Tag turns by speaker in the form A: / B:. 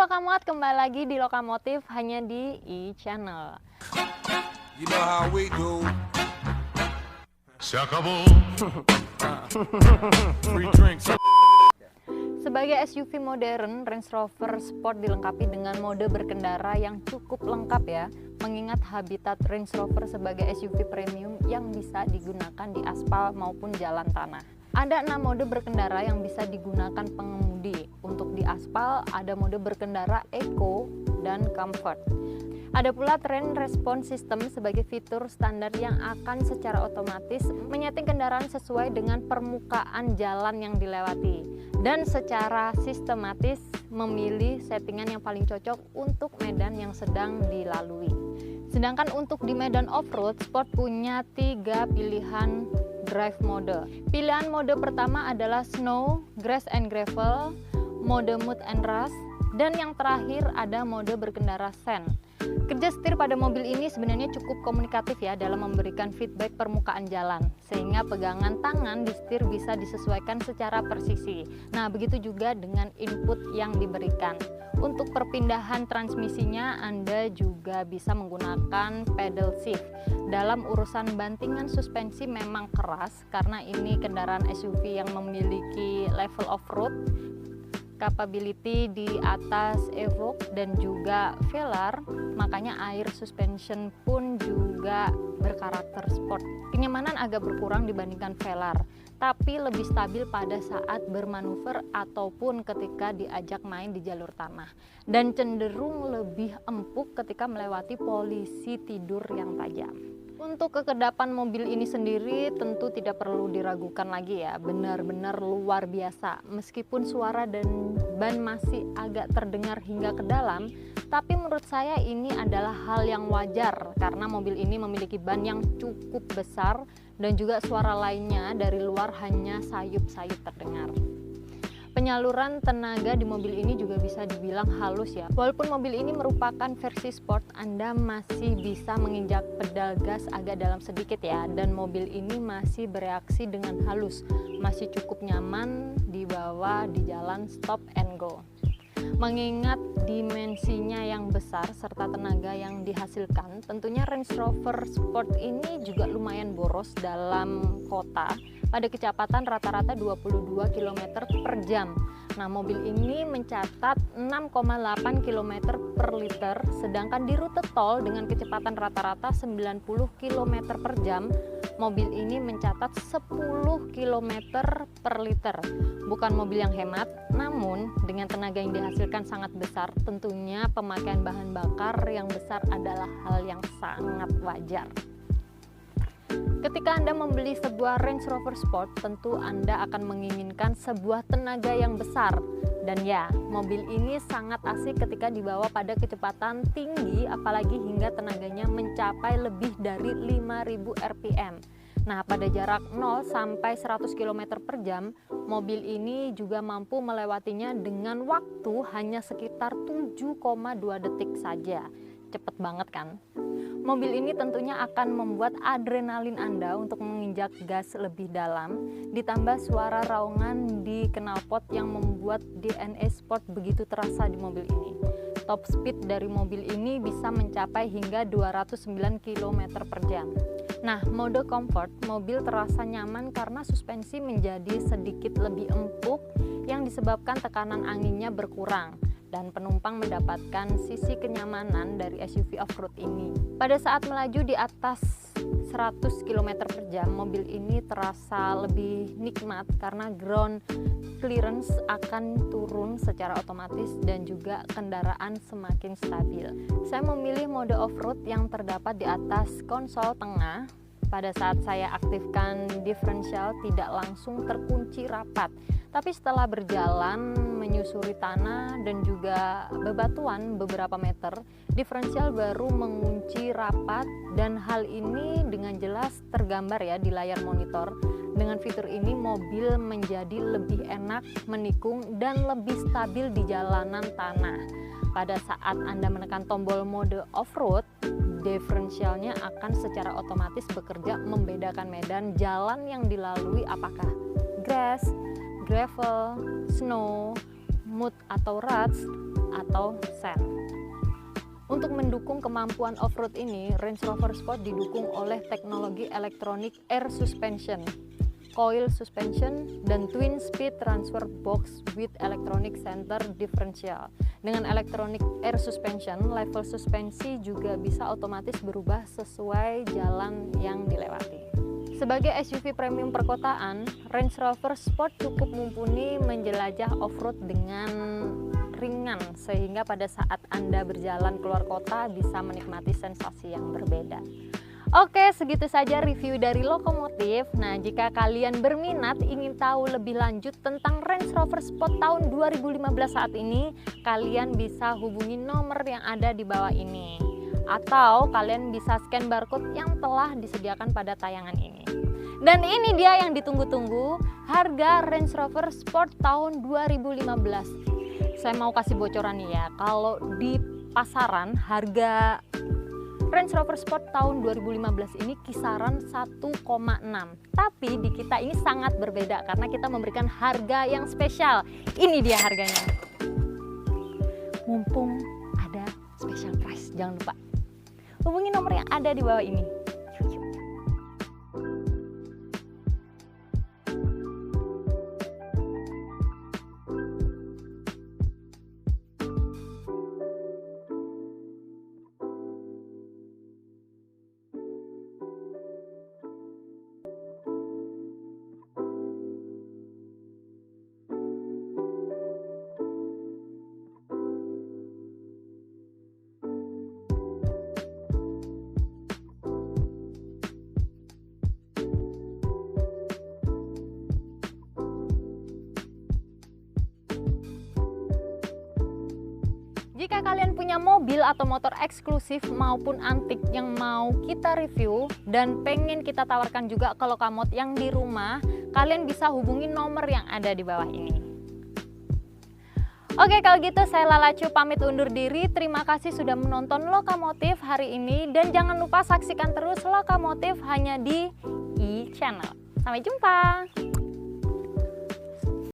A: Lokamoat, kembali lagi di Lokamotif hanya di e-channel.
B: You know how we do.
C: Se acabó.
B: Free drinks.
A: Sebagai SUV modern, Range Rover Sport dilengkapi dengan mode berkendara yang cukup lengkap ya, mengingat habitat Range Rover sebagai SUV premium yang bisa digunakan di aspal maupun jalan tanah. Ada 6 mode berkendara yang bisa digunakan pengemudi. Untuk di aspal ada mode berkendara Eco dan Comfort. Ada pula Train Response System sebagai fitur standar yang akan secara otomatis menyeting kendaraan sesuai dengan permukaan jalan yang dilewati dan secara sistematis memilih settingan yang paling cocok untuk medan yang sedang dilalui. Sedangkan untuk di medan off-road, Sport punya 3 pilihan drive mode. Pilihan mode pertama adalah Snow, Grass and Gravel, mode Mud and Rush, dan yang terakhir ada mode berkendara Sand. Kerja setir pada mobil ini sebenarnya cukup komunikatif ya dalam memberikan feedback permukaan jalan, sehingga pegangan tangan di setir bisa disesuaikan secara presisi. Nah, begitu juga dengan input yang diberikan. Untuk perpindahan transmisinya Anda juga bisa menggunakan pedal shift. Dalam urusan bantingan suspensi memang keras karena ini kendaraan SUV yang memiliki level off-road, capability di atas Evoque dan juga Velar, makanya air suspension pun juga berkarakter sport. Kenyamanan agak berkurang dibandingkan Velar, tapi lebih stabil pada saat bermanuver ataupun ketika diajak main di jalur tanah, dan cenderung lebih empuk ketika melewati polisi tidur yang tajam. Untuk kekedapan mobil ini sendiri tentu tidak perlu diragukan lagi ya, benar-benar luar biasa. Meskipun suara dan ban masih agak terdengar hingga ke dalam, tapi menurut saya ini adalah hal yang wajar karena mobil ini memiliki ban yang cukup besar dan juga suara lainnya dari luar hanya sayup-sayup terdengar. Penyaluran tenaga di mobil ini juga bisa dibilang halus ya. Walaupun mobil ini merupakan versi sport, Anda masih bisa menginjak pedal gas agak dalam sedikit ya. Dan mobil ini masih bereaksi dengan halus, masih cukup nyaman dibawa di jalan stop and go. Mengingat dimensinya yang besar serta tenaga yang dihasilkan, tentunya Range Rover Sport ini juga lumayan boros dalam kota pada kecepatan rata-rata 22 km per jam. Nah, mobil ini mencatat 6,8 km per liter, sedangkan di rute tol dengan kecepatan rata-rata 90 km per jam, mobil ini mencatat 10 km per liter. Bukan mobil yang hemat, namun dengan tenaga yang dihasilkan sangat besar, tentunya pemakaian bahan bakar yang besar adalah hal yang sangat wajar. Ketika Anda membeli sebuah Range Rover Sport, tentu Anda akan menginginkan sebuah tenaga yang besar. Dan ya, mobil ini sangat asik ketika dibawa pada kecepatan tinggi, apalagi hingga tenaganya mencapai lebih dari 5000 rpm. Nah, pada jarak 0 sampai 100 km per jam, mobil ini juga mampu melewatinya dengan waktu hanya sekitar 7,2 detik saja. Cepet banget kan? Mobil ini tentunya akan membuat adrenalin Anda untuk menginjak gas lebih dalam, ditambah suara raungan di knalpot yang membuat DNA Sport begitu terasa di mobil ini. Top speed dari mobil ini bisa mencapai hingga 209 km per jam. Nah, mode comfort, mobil terasa nyaman karena suspensi menjadi sedikit lebih empuk yang disebabkan tekanan anginnya berkurang dan penumpang mendapatkan sisi kenyamanan dari SUV off-road ini. Pada saat melaju di atas 100 km per jam, mobil ini terasa lebih nikmat karena ground clearance akan turun secara otomatis dan juga kendaraan semakin stabil. Saya memilih mode off-road yang terdapat di atas konsol tengah. Pada saat saya aktifkan diferensial tidak langsung terkunci rapat, tapi setelah berjalan menyusuri tanah dan juga bebatuan beberapa meter, diferensial baru mengunci rapat, dan hal ini dengan jelas tergambar ya di layar monitor. Dengan fitur ini mobil menjadi lebih enak menikung dan lebih stabil di jalanan tanah. Pada saat Anda menekan tombol mode off-road, diferensialnya akan secara otomatis bekerja membedakan medan jalan yang dilalui, apakah grass, gravel, snow, mud atau ruts, atau SEN. Untuk mendukung kemampuan off-road ini, Range Rover Sport didukung oleh teknologi elektronik air suspension, coil suspension, dan twin speed transfer box with electronic center differential. Dengan electronic air suspension, level suspensi juga bisa otomatis berubah sesuai jalan yang dilewati. Sebagai SUV premium perkotaan, Range Rover Sport cukup mumpuni menjelajah off-road dengan ringan, sehingga pada saat Anda berjalan keluar kota bisa menikmati sensasi yang berbeda. Oke, segitu saja review dari lokomotif. Nah, jika kalian berminat ingin tahu lebih lanjut tentang Range Rover Sport tahun 2015 saat ini, kalian bisa hubungi nomor yang ada di bawah ini. Atau kalian bisa scan barcode yang telah disediakan pada tayangan ini. Dan ini dia yang ditunggu-tunggu, harga Range Rover Sport tahun 2015. Saya mau kasih bocoran nih ya, kalau di pasaran harga Range Rover Sport tahun 2015 ini kisaran 1,6. Tapi di kita ini sangat berbeda karena kita memberikan harga yang spesial. Ini dia harganya. Mumpung ada special price, jangan lupa hubungi nomor yang ada di bawah ini. Jika kalian punya mobil atau motor eksklusif maupun antik yang mau kita review dan pengen kita tawarkan juga ke Lokamot yang di rumah, kalian bisa hubungi nomor yang ada di bawah ini. Oke, kalau gitu saya Lalacu pamit undur diri. Terima kasih sudah menonton Lokomotif hari ini dan jangan lupa saksikan terus Lokomotif hanya di e-channel. Sampai jumpa.